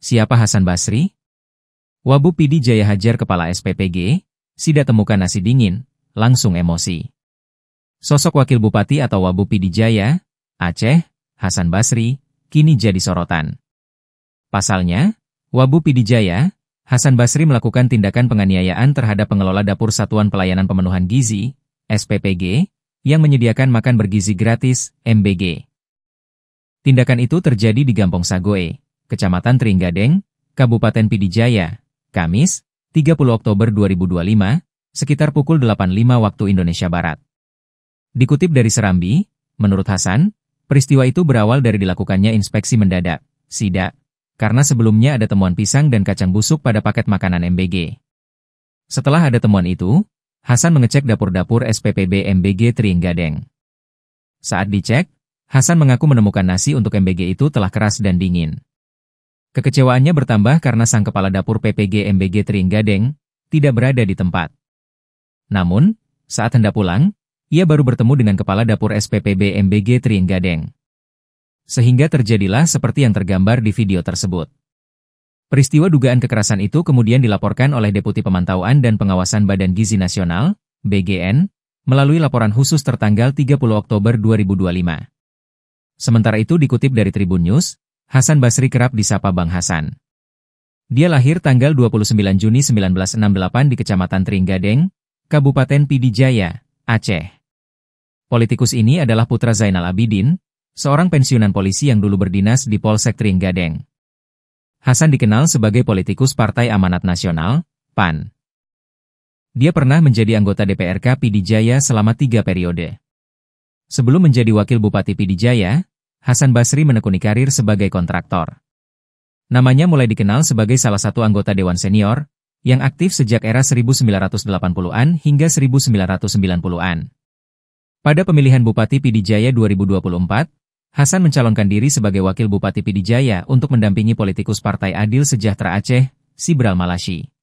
Siapa Hasan Basri? Wabu Pidi Jaya hajar kepala SPPG, Sida temukan nasi dingin, langsung emosi. Sosok wakil bupati atau Wabu Pidi Jaya, Aceh, Hasan Basri, kini jadi sorotan. Pasalnya, Wabu Pidi Jaya, Hasan Basri melakukan tindakan penganiayaan terhadap pengelola dapur Satuan Pelayanan Pemenuhan Gizi, SPPG, yang menyediakan makan bergizi gratis, MBG. Tindakan itu terjadi di Gampong Sagoe, Kecamatan Teringgadeng, Kabupaten Pidi Jaya, Kamis, 30 Oktober 2025, sekitar pukul 8.05 waktu Indonesia Barat. Dikutip dari Serambi, menurut Hasan, peristiwa itu berawal dari dilakukannya inspeksi mendadak, SIDA, karena sebelumnya ada temuan pisang dan kacang busuk pada paket makanan MBG. Setelah ada temuan itu, Hasan mengecek dapur-dapur SPPB MBG Teringgadeng. Saat dicek, Hasan mengaku menemukan nasi untuk MBG itu telah keras dan dingin. Kekecewaannya bertambah karena sang kepala dapur PPG MBG Teringgadeng tidak berada di tempat. Namun, saat hendak pulang, ia baru bertemu dengan kepala dapur SPPB MBG Teringgadeng. Sehingga terjadilah seperti yang tergambar di video tersebut. Peristiwa dugaan kekerasan itu kemudian dilaporkan oleh Deputi Pemantauan dan Pengawasan Badan Gizi Nasional, BGN, melalui laporan khusus tertanggal 30 Oktober 2025. Sementara itu dikutip dari Tribun News, Hasan Basri kerap disapa Bang Hasan. Dia lahir tanggal 29 Juni 1968 di Kecamatan Teringgadeng, Kabupaten Pidi Jaya, Aceh. Politikus ini adalah putra Zainal Abidin, seorang pensiunan polisi yang dulu berdinas di Polsek Teringgadeng. Hasan dikenal sebagai politikus Partai Amanat Nasional, PAN. Dia pernah menjadi anggota DPRK Pidi Jaya selama 3 periode. Sebelum menjadi wakil Bupati Pidi Jaya, Hasan Basri menekuni karir sebagai kontraktor. Namanya mulai dikenal sebagai salah satu anggota Dewan Senior, yang aktif sejak era 1980-an hingga 1990-an. Pada pemilihan Bupati Pidi Jaya 2024, Hasan mencalonkan diri sebagai wakil Bupati Pidi Jaya untuk mendampingi politikus Partai Adil Sejahtera Aceh, Sibral Malasyi.